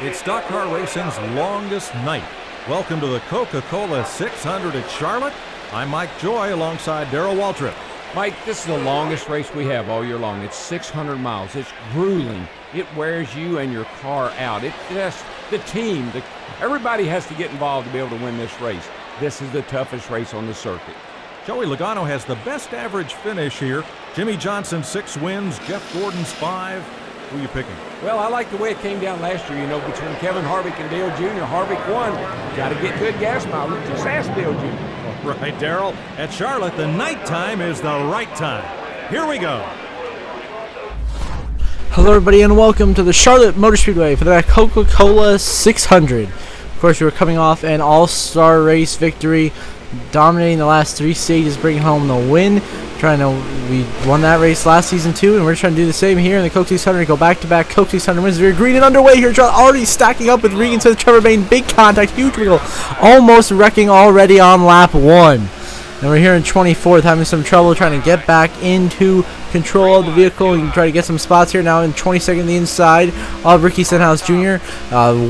It's stock car racing's longest night. Welcome to the Coca-Cola 600 at Charlotte. I'm Mike Joy alongside Darrell Waltrip. Mike, this is the longest race we have all year long. It's 600 miles. It's grueling. It wears you and your car out. Everybody has to get involved to be able to win this race. This is the toughest race on the circuit. Joey Logano has the best average finish here. Jimmy Johnson 6 wins, Jeff Gordon's 5. Who are you picking? Well, I like the way it came down last year, between Kevin Harvick and Dale Jr. Harvick won. Got to get good gas mileage. Just ask Dale Jr. All right, Darrell. At Charlotte, the nighttime is the right time. Here we go. Hello, everybody, and welcome to the Charlotte Motor Speedway for the Coca-Cola 600. Of course, we were coming off an all-star race victory, dominating the last 3 stages, bringing home the win. We won that race last season too, and we're trying to do the same here in the Coke 600. Go back-to-back Coke 600 wins. We're green and underway here. Already stacking up with Regan Smith, Trevor Bayne, big contact, huge wiggle, almost wrecking already on lap 1. And we're here in 24th, having some trouble trying to get back into control of the vehicle and try to get some spots here. Now in 22nd, the inside of Ricky Stenhouse Jr.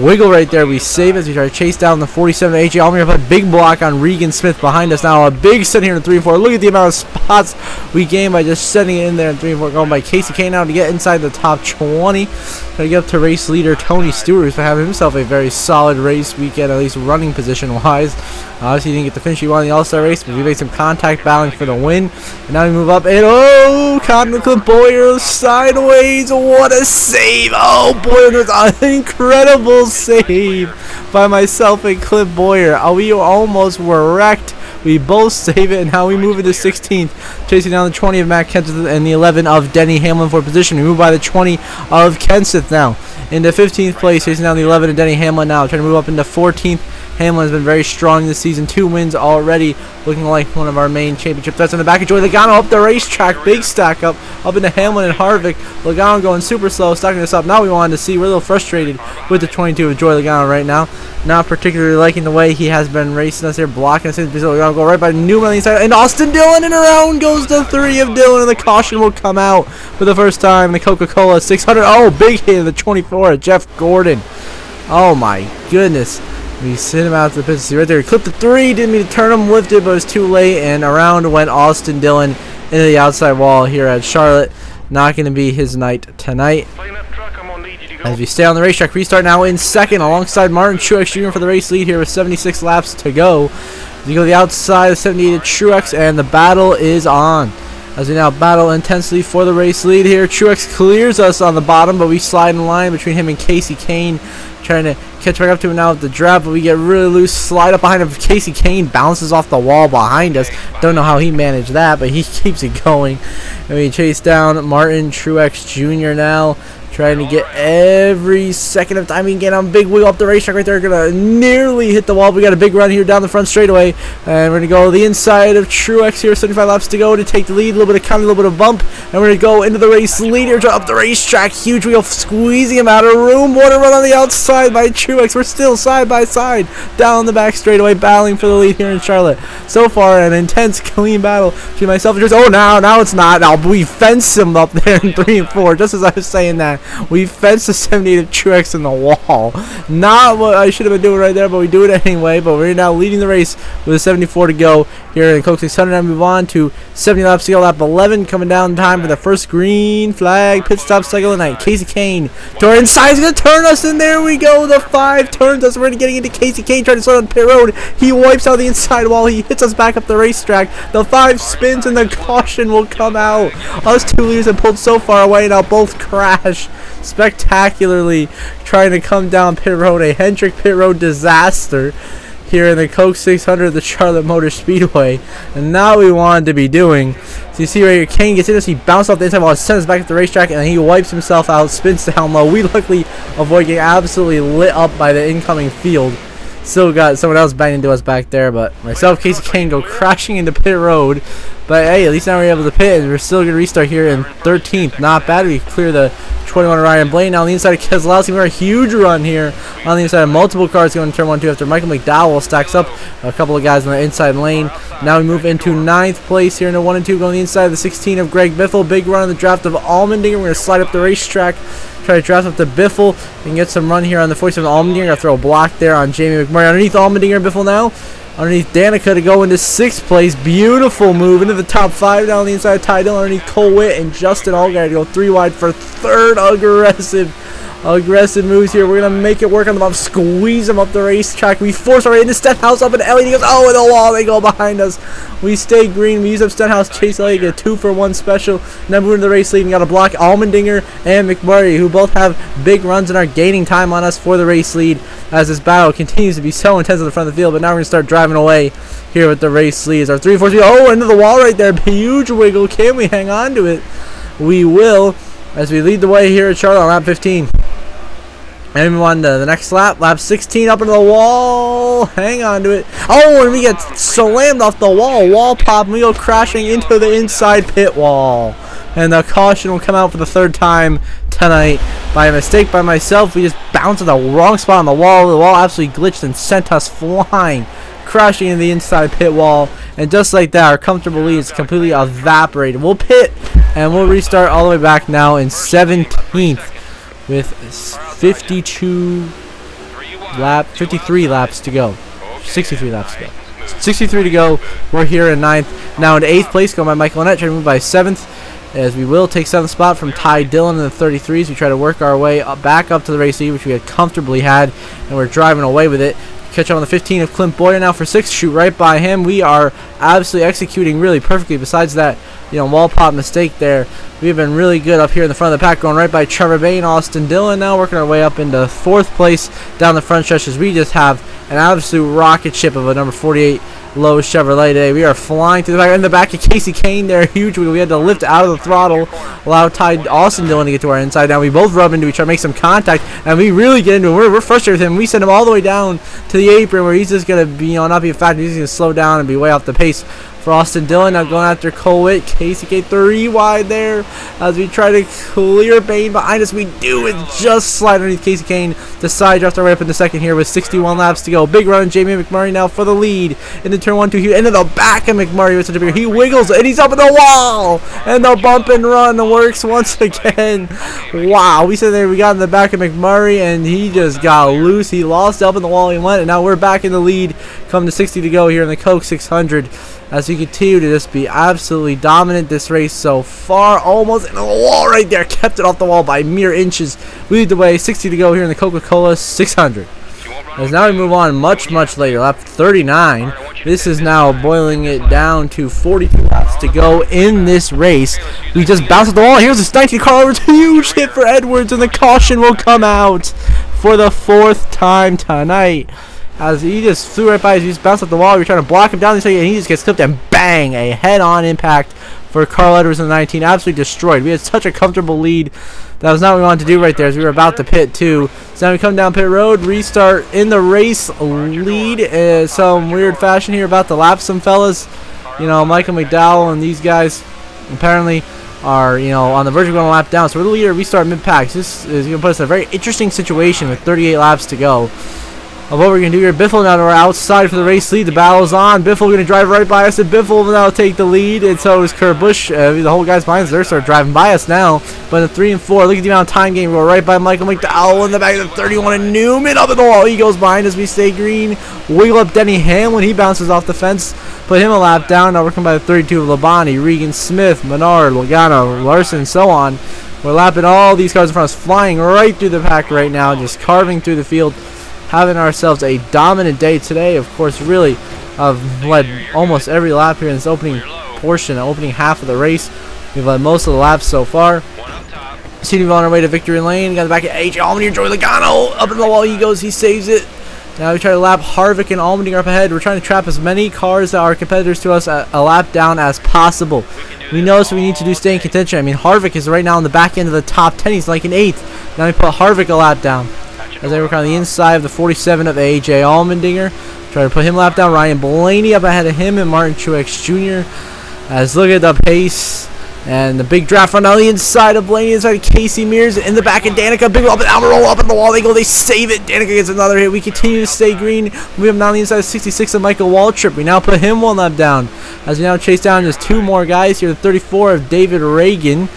Wiggle right there. We save as we try to chase down the 47 AJ Allmendinger. A big block on Regan Smith behind us. Now a big set here in 3 and 4. Look at the amount of spots we gained by just setting it in there in 3 and 4. Going by Casey Kane now to get inside the top 20. Try to get up to race leader Tony Stewart, who's having himself a very solid race weekend, at least running position wise. Obviously, he didn't get the finish he wanted in the All-Star race, but we made some contact battling for the win. And now we move up, and caught in the Clint Bowyer sideways. What a save! Oh, boy, there's an incredible save by myself and Clint Bowyer. We almost were wrecked. We both save it, and now we move into 16th, chasing down the 20 of Matt Kenseth and the 11 of Denny Hamlin for position. We move by the 20 of Kenseth now into 15th place, chasing down the 11 of Denny Hamlin now, trying to move up into 14th. Hamlin has been very strong this season. 2 wins already, looking like one of our main championship threats. In the back of Joey Logano up the racetrack. Big stack up into Hamlin and Harvick. Logano going super slow, stacking this up. Now we wanted to see. We're a little frustrated with the 22 of Joey Logano right now. Not particularly liking the way he has been racing us here, blocking us in. Logano go right by Newman on the inside. And Austin Dillon, and around goes the 3 of Dillon, and the caution will come out for the first time in the Coca-Cola 600. Oh, big hit of the 24 of Jeff Gordon. Oh, my goodness. We sent him out to the pit. See right there, he clipped the 3, didn't mean to turn him, lifted, but it was too late, and around went Austin Dillon into the outside wall here at Charlotte. Not going to be his night tonight. As we stay on the racetrack, restart now in 2nd alongside Martin Truex Jr. for the race lead here with 76 laps to go. As you go to the outside of 78 of Truex, and the battle is on. As we now battle intensely for the race lead here, Truex clears us on the bottom, but we slide in line between him and Casey Kane, trying to catch back up to him now with the draft, but we get really loose, slide up behind him. Casey Kane bounces off the wall behind us. Don't know how he managed that, but he keeps it going. And we chase down Martin Truex Jr. now, trying to get every second of time he can get on. Big wheel up the racetrack right there. Gonna nearly hit the wall. We got a big run here down the front straightaway. And we're gonna go the inside of Truex here. 75 laps to go to take the lead. A little bit of counting, a little bit of bump. And we're gonna go into the race leader up the racetrack. Huge wheel squeezing him out of room. What a run on the outside by Truex. We're still side by side down the back straightaway, battling for the lead here in Charlotte. So far, an intense, clean battle between myself and Truex. Oh, now it's not. Now we fence him up there in 3 and 4. Just as I was saying that. We fenced the 78 of Truex in the wall. Not what I should have been doing right there, but we do it anyway. But we're now leading the race with a 74 to go here in Coke 600. I move on to 70 laps to go. Lap 11 coming down time for the first green flag pit stop cycle of the night. Casey Kane to our inside is going to turn us, and there we go. The 5 turns us. We're already getting into Casey Kane trying to slow down pit road. He wipes out the inside wall. He hits us back up the racetrack. The 5 spins, and the caution will come out. Us 2 leaders have pulled so far away, now both crash spectacularly, trying to come down pit road. A Hendrick pit road disaster here in the Coke 600, the Charlotte Motor Speedway. And now we wanted to be doing. So you see right here, Kane gets in us, he bounces off the inside while it sends us back at the racetrack, and then he wipes himself out, spins down low. We luckily avoid getting absolutely lit up by the incoming field. Still got someone else banging into us back there, but myself, Casey Kane, go crashing into pit road. But hey, at least now we're able to pit, and we're still going to restart here in 13th. Not bad. We clear the 21 of Ryan Blaney. Now on the inside of Keselowski, we're a huge run here on the inside. Multiple cars going to turn 1-2 after Michael McDowell stacks up a couple of guys on the inside lane. Now we move into 9th place here in the 1 and 2, going the inside of the 16 of Greg Biffle. Big run on the draft of Allmendinger. We're going to slide up the racetrack, trying Try to draft up the Biffle and get some run here on the 47 Allmendinger. Gotta throw a block there on Jamie McMurray. Underneath Allmendinger and Biffle now. Underneath Danica to go into 6th place. Beautiful move into the top 5 down the inside of Ty Dillon. Underneath Cole Witt and Justin Allgaier to go 3 wide for 3rd. Aggressive moves here. We're going to make it work on the bottom. Squeeze them up the racetrack. We force our way into Stenhouse up, and Elliott goes, oh, in the wall. They go behind us. We stay green. We use up Stenhouse, chase Elliott, get a 2-for-1 special. Now move into the race lead. We got to block Allmendinger and McMurray, who both have big runs and are gaining time on us for the race lead as this battle continues to be so intense at the front of the field. But now we're going to start driving away here with the race lead. As our 3-4 speed. Oh, into the wall right there. Huge wiggle. Can we hang on to it? We will, as we lead the way here at Charlotte on lap 15. And we on to the next lap. Lap 16 up into the wall. Hang on to it. Oh, and we get slammed off the wall. Wall pop, and we go crashing into the inside pit wall. And the caution will come out for the 3rd time tonight. By a mistake by myself, we just bounced at the wrong spot on the wall. The wall absolutely glitched and sent us flying, crashing into the inside pit wall. And just like that, our comfortable lead is completely evaporated. We'll pit, and we'll restart all the way back now in 17th. With 53 laps to go. 63 laps to go. 63 to go. We're here in 9th. Now in 8th place, going by Michael Annette, trying to move by 7th. As we will take 7th spot from Ty Dillon in the 33s. We try to work our way back up to the race lead, which we had comfortably had, and we're driving away with it. Catch up on the 15 of Clint Boyer now for 6th. Shoot right by him. We are absolutely executing really perfectly. Besides that, wall pop mistake there, we've been really good up here in the front of the pack, going right by Trevor Bain, Austin Dillon. Now working our way up into 4th place down the front stretch as we just have an absolute rocket ship of a number 48 Lowe's Chevrolet today. We are flying through the back. In the back of Casey Kane there, huge wiggle. We had to lift out of the throttle, allow Austin Dillon to get to our inside. Now we both rub into each other, make some contact, and we really get into it. We're frustrated with him. We send him all the way down to the apron where he's just going to be not be a factor. He's going to slow down and be way off the pace for Austin Dillon. Now going after Cole Witt. Casey Kane 3 wide there as we try to clear Bain behind us. We do it, just slide underneath Casey Kane. The side draft our way up in the 2nd here with 61 laps to go. Big run. Jamie McMurray now for the lead in the turn 1-2 here. Into the back of McMurray with such a big. He wiggles and he's up in the wall. And the bump and run works once again. Wow. We said there we got in the back of McMurray and he just got loose. He lost up in the wall. He went, and now we're back in the lead. Come to 60 to go here in the Coke 600. As we continue to just be absolutely dominant this race so far. Almost into the wall right there. Kept it off the wall by mere inches. We lead the way. 60 to go here in the Coca-Cola 600. As now we move on much later. Lap 39. This is now boiling it down to 42 laps to go in this race. We just bounced off the wall. Here's this 19 Carl Edwards. Huge hit for Edwards, and the caution will come out for the 4th time tonight. As he just flew right by us, he just bounced off the wall. We were trying to block him down, and he just gets clipped, and bang, a head-on impact for Carl Edwards in the 19. Absolutely destroyed. We had such a comfortable lead. That was not what we wanted to do right there, as we were about to pit too. So now we come down pit road, restart in the race lead. Some weird fashion here, about to lap some fellas. Michael McDowell and these guys apparently are, on the verge of going to lap down. So we're the leader. Restart mid-pack. This is going to put us in a very interesting situation with 38 laps to go. Of what we're going to do here. Biffle now to our outside for the race lead. The battle's on. Biffle going to drive right by us, and Biffle will now take the lead, and so is Kurt Busch. The whole guys behind us, they're sort of driving by us now. But in the 3 and 4, look at the amount of time game. We're right by Michael McDowell in the back of the 31, and Newman up in the wall. He goes behind as we stay green. Wiggle up Denny Hamlin. He bounces off the fence. Put him a lap down. Now we're coming by the 32 of Labonte, Regan Smith, Menard, Logano, Larson, so on. We're lapping all these cars in front of us, flying right through the pack right now, just carving through the field. Having ourselves a dominant day today. Of course, really led almost every lap here in this opening portion, the opening half of the race. We've led most of the laps so far. Seem to be on our way to victory lane. Got the back of AJ Allmendinger, Joey Logano up in the wall. He goes, he saves it. Now we try to lap Harvick and Allmendinger up ahead. We're trying to trap as many cars that are competitors to us a lap down as possible. We know so we need to do stay in contention. I mean, Harvick is right now on the back end of the top 10. He's like an 8th. Now we put Harvick a lap down. As they work on the inside of the 47 of AJ Allmendinger. Try to put him lap down. Ryan Blaney up ahead of him, and Martin Truex Jr. As look at the pace and the big draft run on the inside of Blaney, inside of Casey Mears, in the back of Danica. Big up and Almirola up in the wall. They go, they save it. Danica gets another hit. We continue to stay green. We have now on the inside of 66 of Michael Waltrip. We now put him 1 lap down. As we now chase down just 2 more guys here. The 34 of David Reagan.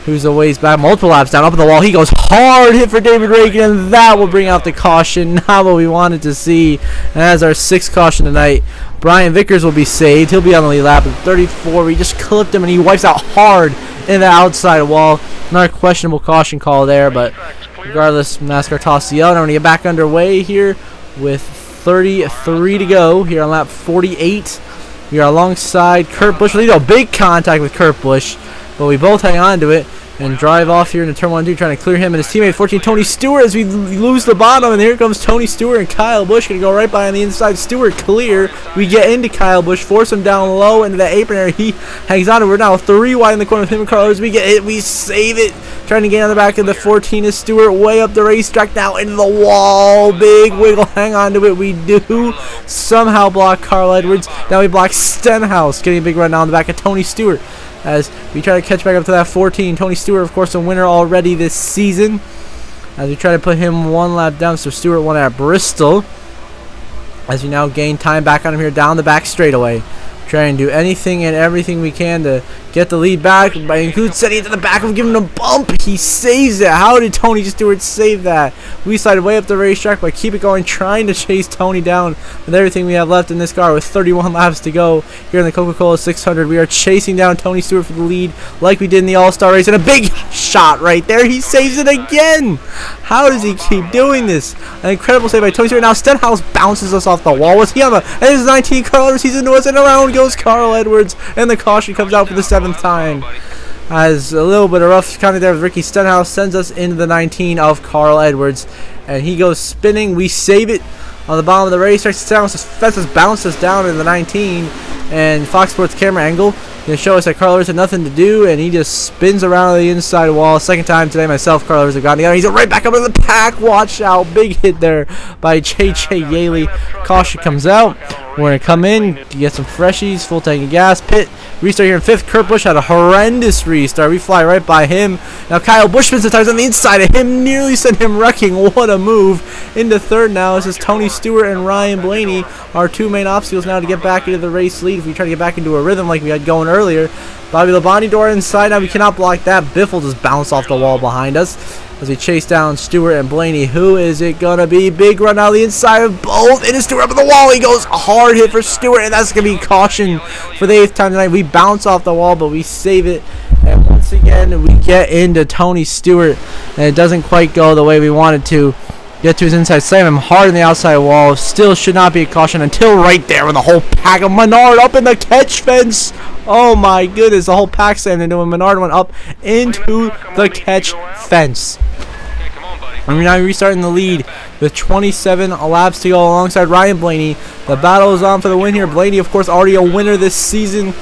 who's a ways back, multiple laps down, up in the wall. He goes hard hit for David Reagan, and that will bring out the caution. Not what we wanted to see. And as our 6th caution tonight, Brian Vickers will be saved. He'll be on the lead lap at 34. We just clipped him, and he wipes out hard in the outside wall. Another questionable caution call there, but regardless, NASCAR tossed the yellow. Now we're going to get back underway here with 33 to go here on lap 48. We are alongside Kurt Busch. We do a big contact with Kurt Busch, but we both hang on to it and drive off here into turn 1 2, trying to clear him and his teammate 14 Tony Stewart as we lose the bottom. And here comes Tony Stewart and Kyle Busch, gonna go right by on the inside. Stewart clear. We get into Kyle Busch, force him down low into the apron area. He hangs on. We're now 3 wide in the corner with him and Carl. As we get it, we save it. Trying to get on the back of the 14 is Stewart, way up the racetrack now into the wall. Big wiggle, hang on to it. We do somehow block Carl Edwards. Now we block Stenhouse, getting a big run down the back of Tony Stewart as we try to catch back up to that 14. Tony Stewart, of course, a winner already this season, as we try to put him 1 lap down. So Stewart won at Bristol, as we now gain time back on him here down the back straightaway. Try and do anything and everything we can to get the lead back. By include setting it to the back of giving him a bump. He saves it. How did Tony Stewart save that? We slide way up the racetrack, but keep it going, trying to chase Tony down with everything we have left in this car with 31 laps to go here in the Coca-Cola 600. We are chasing down Tony Stewart for the lead like we did in the All-Star race, and a big shot right there. He saves it again. How does he keep doing this? An incredible save by Tony Stewart. Now Stenhouse bounces us off the wall. Was he on the? And this is 19 Carl Edwards. He's into us, and around goes Carl Edwards, and the caution comes out for the 7th time. As a little bit of rough contact there with Ricky Stenhouse sends us into the 19 of Carl Edwards, and he goes spinning. We save it on the bottom of the racetrack. Stenhouse fences bounces down in the 19, and Fox Sports camera angle going to show us that Carl Edwards had nothing to do, and he just spins around the inside wall. 2nd time today, myself, Carl Edwards have gone together. He's right back up in the pack. Watch out. Big hit there by J.J. Yaley. Caution comes out. We're going to come in to get some freshies, full tank of gas, pit. Restart here in 5th. Kurt Busch had a horrendous restart. We fly right by him. Now Kyle Busch spins the tires on the inside of him, nearly sent him wrecking. What a move. Into 3rd now. This is Tony Stewart and Ryan Blaney, our 2 main obstacles now to get back into the race lead. If we try to get back into a rhythm like we had going earlier. Bobby Labonte door inside. Now we cannot block that. Biff will just bounce off the wall behind us as we chase down Stewart and Blaney. Who is it gonna be? Big run out the inside of both. It is Stewart up on the wall. He goes a hard hit for Stewart, and that's gonna be caution for the 8th time tonight. We bounce off the wall, but we save it. And once again, we get into Tony Stewart, and it doesn't quite go the way we wanted to. Get to his inside, slam him hard in the outside wall. Still should not be a caution until right there when the whole pack of Menard up in the catch fence. Oh my goodness, the whole pack slammed into him. Menard went up into the catch fence. And we're now restarting the lead with 27 laps to go alongside Ryan Blaney. The battle is on for the win here. Blaney, of course, already a winner this season.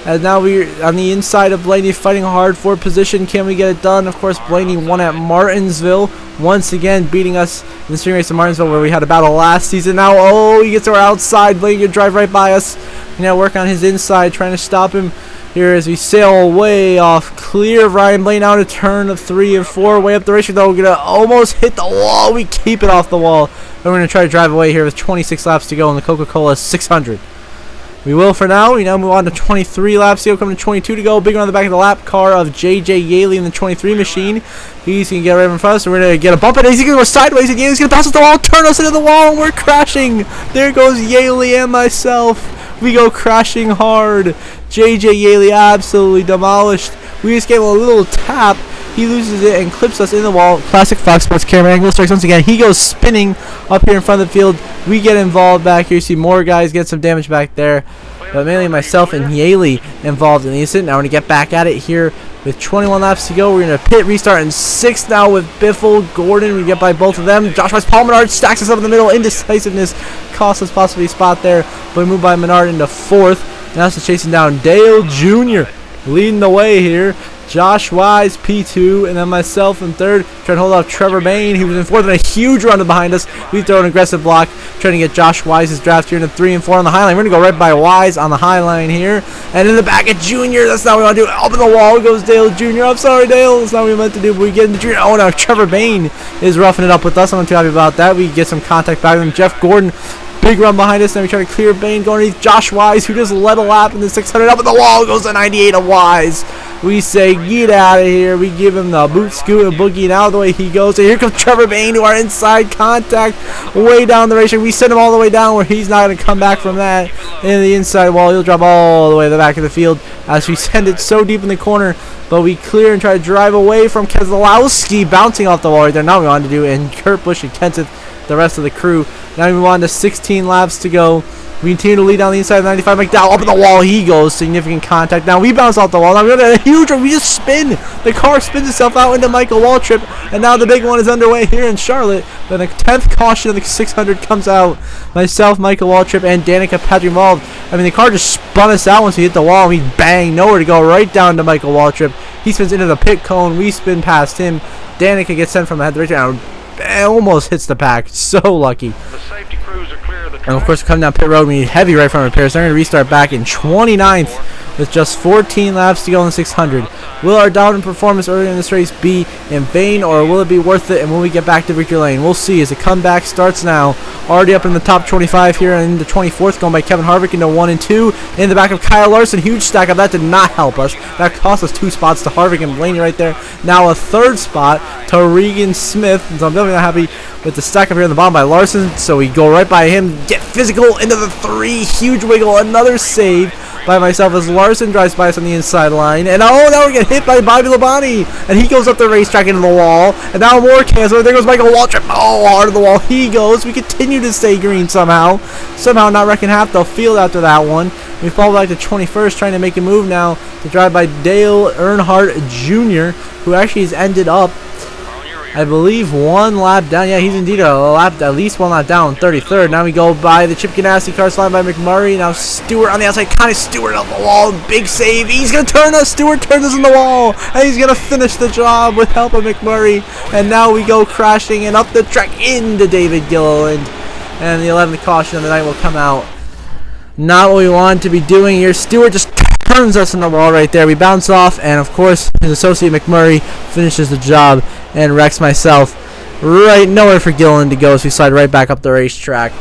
As now we're on the inside of Blaney, fighting hard for position. Can we get it done? Of course, Blaney won at Martinsville, once again beating us in the spring race of Martinsville, where we had a battle last season. Now, oh, he gets to our outside. Blaney can drive right by us. We now work on his inside, trying to stop him here as we sail way off clear of Ryan Blaney now to turn of 3 and 4. Way up the racetrack, though. We're going to almost hit the wall. We keep it off the wall. And we're going to try to drive away here with 26 laps to go in the Coca-Cola 600. We will for now. We now move on to 23 laps to go, coming to 22 to go. Big on the back of the lap car of J.J. Yaley in the 23 machine. He's going to get right in front of us, so we're going to get a bump, and he's going to go sideways again. He's going to bounce off the wall, turn us into the wall, and we're crashing. There goes Yaley and myself. We go crashing hard. J.J. Yaley absolutely demolished. We just gave him a little tap. He loses it and clips us in the wall. Classic Fox Sports camera angle strikes once again. He goes spinning up here in front of the field. We get involved back here. You see more guys get some damage back there. But mainly myself and Yaley involved in the incident. Now we're going to get back at it here with 21 laps to go. We're going to pit restart in 6th now with Biffle, Gordon. We get by both of them. Josh Weiss, Paul Menard stacks us up in the middle. Indecisiveness costs us possibly a spot there. But we move by Menard into 4th. Now it's chasing down Dale Jr. leading the way here. Josh Wise, P2, and then myself in 3rd. Trying to hold off Trevor Bain. He was in 4th and a huge run behind us. We throw an aggressive block, trying to get Josh Wise's draft here into 3 and 4 on the high line. We're going to go right by Wise on the high line here. And in the back of Junior, that's not what we want to do. Up in the wall goes Dale Jr. I'm sorry, Dale. That's not what we meant to do, but we get into Junior. Oh, now Trevor Bain is roughing it up with us. I'm not too happy about that. We get some contact back with him. Jeff Gordon, big run behind us. Then we try to clear Bane going underneath Josh Wise, who just led a lap in the 600. Up at the wall goes the 98 of Wise. We say, get out of here. We give him the boot scoot and boogie, and out of the way he goes. And here comes Trevor Bane to our inside contact way down the racetrack. We send him all the way down where he's not going to come back from that. In the inside wall, he'll drop all the way to the back of the field as we send it so deep in the corner. But we clear and try to drive away from Keselowski, bouncing off the wall right there. Now we want to do, and Kurt Busch and Kenseth, the rest of the crew. Now we move on to 16 laps to go. We continue to lead down the inside of 95. McDowell up in the wall. He goes. Significant contact. Now we bounce off the wall. Now we got a huge one. We just spin. The car spins itself out into Michael Waltrip. And now the big one is underway here in Charlotte. Then the 10th caution of the 600 comes out. Myself, Michael Waltrip, and Danica Patrick involved. I mean, the car just spun us out once we hit the wall. We bang. Nowhere to go. Right down to Michael Waltrip. He spins into the pit cone. We spin past him. Danica gets sent from ahead the racetrack. Almost hits the pack. So lucky. The safety crews are clear of the track. And of course, coming down pit road, we need heavy right front repairs. They're going to restart back in 29th with just 14 laps to go in the 600. Will our dominant performance earlier in this race be in vain, or will it be worth it, and will we get back to victory lane? We'll see as the comeback starts now. Already up in the top 25 here and into 24th, going by Kevin Harvick into 1 and 2. In the back of Kyle Larson, huge stack up. That did not help us. That cost us 2 spots to Harvick and Blaney right there. Now a 3rd spot to Regan Smith. So I'm definitely not happy with the stack up here in the bottom by Larson. So we go right by him, get physical into the 3. Huge wiggle, another save by myself as Larson drives by us on the inside line. And oh, now we're getting hit by Bobby Labonte. And he goes up the racetrack into the wall. And now more cancel. There goes Michael Waltrip. Oh, hard of the wall he goes. We continue to stay green somehow. Somehow not wrecking half the field after that one. We fall back to 21st, trying to make a move now to drive by Dale Earnhardt Jr., who actually has ended up, I believe, 1 lap down. Yeah, he's indeed a lap, at least 1 lap down, 33rd. Now we go by the Chip Ganassi car, slide by McMurray. Now Stewart on the outside, kind of Stewart up the wall. Big save. He's going to turn us. Stewart turns us in the wall. And he's going to finish the job with help of McMurray. And now we go crashing and up the track into David Gilliland. And the 11th caution of the night will come out. Not what we want to be doing here. Stewart just turns us in the wall right there. We bounce off, and of course his associate McMurray finishes the job and wrecks myself. Right, nowhere for Gillen to go, so we slide right back up the racetrack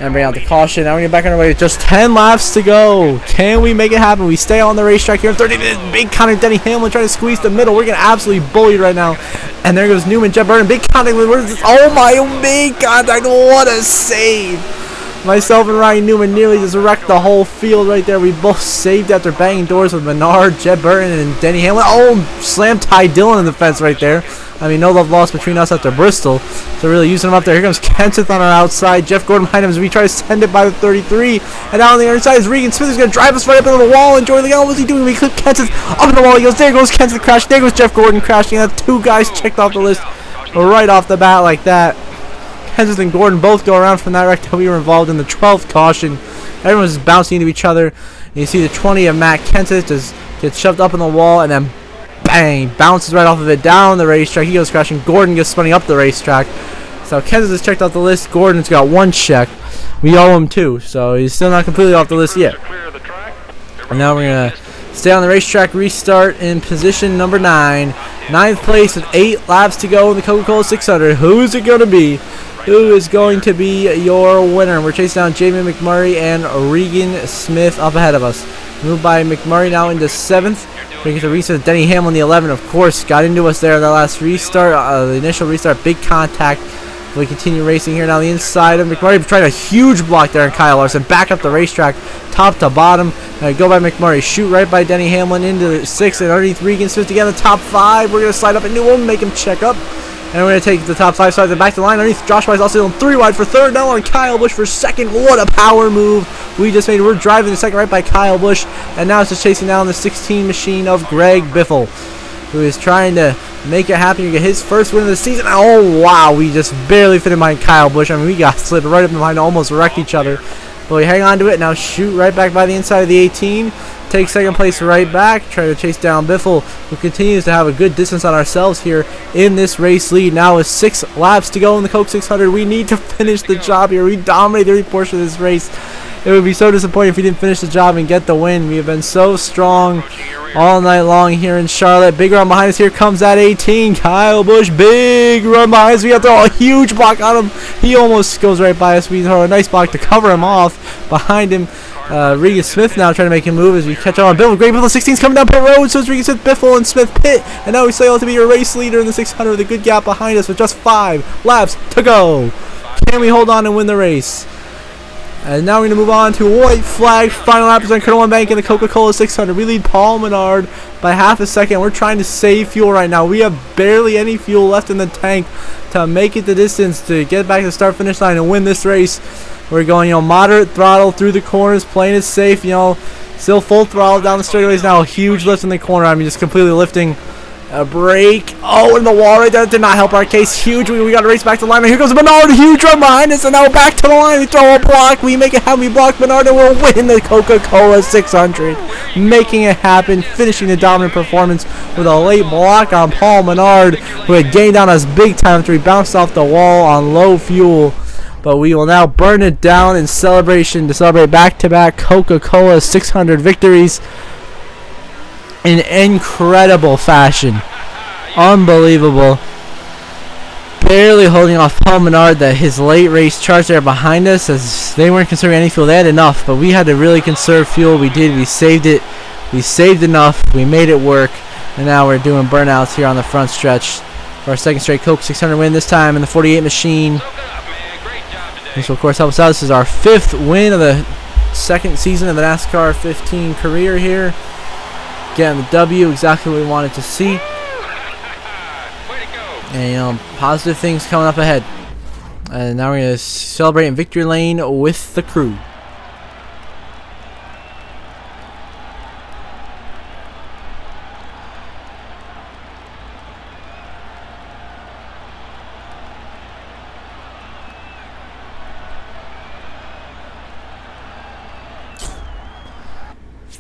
and bring out the caution. Now we're getting back on our way with just 10 laps to go. Can we make it happen? We stay on the racetrack here in 30 minutes. Big contact, Denny Hamlin trying to squeeze the middle. We're getting absolutely bullied right now. And there goes Newman, Jeff Burton, big contact. What is this? Oh my, big contact. What a save. Myself and Ryan Newman nearly just wrecked the whole field right there. We both saved after banging doors with Menard, Jed Burton, and Denny Hamlin. Oh, slammed Ty Dillon in the fence right there. I mean, no love lost between us after Bristol. So really using him up there. Here comes Kenseth on our outside. Jeff Gordon behind him as we try to send it by the 33. And down on the other side is Regan Smith, who's going to drive us right up into the wall. And Joey Legal, what's he doing? We clip Kenseth up in the wall. He goes, there goes Kenseth crashing. There goes Jeff Gordon crashing. And 2 guys checked off the list right off the bat like that. Kenseth and Gordon both go around from that wreck that we were involved in the 12th caution. Everyone's bouncing into each other. And you see the 20 of Matt Kenseth just gets shoved up in the wall and then bang, bounces right off of it down the racetrack. He goes crashing. Gordon gets spinning up the racetrack. So Kenseth has checked off the list. Gordon's got 1 check. We owe him 2, so he's still not completely off the list yet. And now we're going to stay on the racetrack, restart in position number 9. 9th place with 8 laps to go in the Coca-Cola 600. Who's it going to be? Who is going to be your winner? We're chasing down Jamie McMurray and Regan Smith up ahead of us. Moved by McMurray now into 7th. We get the restart. Denny Hamlin, the 11, of course, got into us there in the last restart. The initial restart, big contact. We continue racing here now. The inside of McMurray trying a huge block there on Kyle Larson. Back up the racetrack, top to bottom. Go by McMurray. Shoot right by Denny Hamlin into 6th and underneath Regan Smith to get in the top 5. We're going to slide up into him, make him check up. And we're going to take the top 5 sides and back to the line. Underneath Josh Wise also on 3 wide for 3rd. Now on Kyle Busch for 2nd. What a power move we just made. We're driving the 2nd right by Kyle Busch. And now it's just chasing down the 16 machine of Greg Biffle, who is trying to make it happen to get his first win of the season. Oh, wow. We just barely fit in behind Kyle Busch. I mean, we got slid right up behind, almost wrecked each other. But we hang on to it. Now shoot right back by the inside of the 18. Take 2nd place right back. Try to chase down Biffle, who continues to have a good distance on ourselves here in this race lead. Now with 6 laps to go in the Coke 600. We need to finish the job here. We dominate every portion of this race. It would be so disappointing if we didn't finish the job and get the win. We have been so strong all night long here in Charlotte. Big run behind us. Here comes that 18. Kyle Busch, big run behind us. We have to throw a huge block on him. He almost goes right by us. We throw a nice block to cover him off. Behind him, Regan Smith now trying to make him move as we catch up on Biffle. Great Biffle 16's coming down pit road. So it's Regan Smith, Biffle, and Smith pit. And now we sail to be your race leader in the 600 with a good gap behind us with just 5 laps to go. Can we hold on and win the race? And now we're going to move on to a white flag. Final lap is on Colonel Bank in the Coca-Cola 600. We lead Paul Menard by half a second. We're trying to save fuel right now. We have barely any fuel left in the tank to make it the distance to get back to the start-finish line and win this race. We're going, moderate throttle through the corners, playing it safe, still full throttle down the straightaways now. A huge lift in the corner. I mean, just completely lifting. A break. Oh, in the wall right there. That did not help our case. Huge. We got to race back to the line. Here goes Bernard. Huge run behind us. And now back to the line. We throw a block. We make it happen. We block Bernard and we'll win the Coca-Cola 600. Making it happen. Finishing the dominant performance with a late block on Paul Menard, who had gained on us big time after he bounced off the wall on low fuel. But we will now burn it down in celebration to celebrate back-to-back Coca-Cola 600 victories in incredible fashion. Unbelievable. Barely holding off Paul Menard. That his late race charge there behind us, as they weren't conserving any fuel. They had enough, but we had to really conserve fuel. We did. We saved it. We saved enough. We made it work. And now we're doing burnouts here on the front stretch for our second straight Coke 600 win, this time in the 48 machine. This will, of course, help us out. This is our 5th win of the second season of the NASCAR 15 career here. Getting the W, exactly what we wanted to see. And, positive things coming up ahead. And now we're going to celebrate in victory lane with the crew.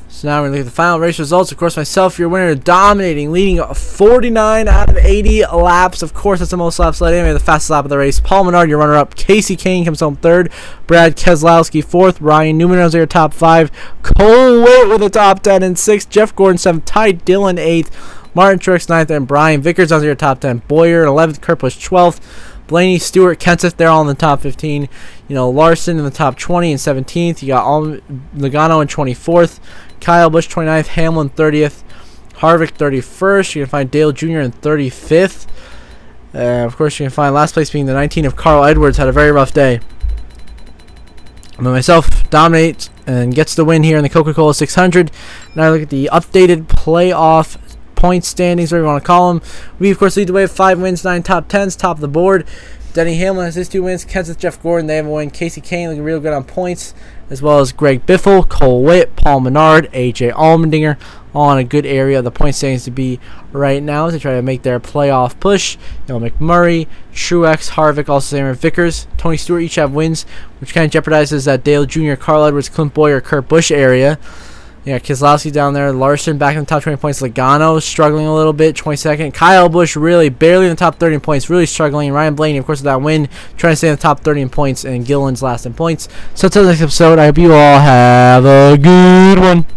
So now we're going to look at the final race results. Of course, myself, your winner, dominating, leading 49 out of 80 laps. Of course, that's the most laps led. Anyway, the fastest lap of the race. Paul Menard, your runner-up. Casey Kane comes home 3rd. Brad Keselowski 4th. Ryan Newman was your top 5. Cole Witt with a top 10 and 6th. Jeff Gordon 7th. Ty Dillon 8th. Martin Truex 9th. And Brian Vickers was your top 10. Boyer 11th. Kurt Busch 12th. Blaney, Stewart, Kenseth, they're all in the top 15. Larson in the top 20 and 17th. You got Logano in 24th. Kyle Busch 29th. Hamlin 30th. Harvick 31st. You can find Dale Jr. in 35th. Of course, you can find last place being the 19 of Carl Edwards. Had a very rough day. But myself dominates and gets the win here in the Coca-Cola 600. Now look at the updated playoff point standings, whatever you want to call them. We, of course, lead the way with 5 wins, 9 top 10s, top of the board. Denny Hamlin has his 2 wins. Kenseth, Jeff Gordon, they have a win. Casey Kane looking real good on points, as well as Greg Biffle, Cole Witt, Paul Menard, AJ Allmendinger, all in a good area of the point standings to be right now to try to make their playoff push. McMurray, Truex, Harvick, also Aaron Vickers, Tony Stewart each have wins, which kind of jeopardizes that Dale Jr., Carl Edwards, Clint Boyer, Kurt Busch area. Keselowski down there. Larson back in the top 20 points. Logano struggling a little bit, 22nd. Kyle Busch really barely in the top 30 in points, really struggling. Ryan Blaney, of course, with that win, trying to stay in the top 30 in points, and Gillen's last in points. So until the next episode, I hope you all have a good one.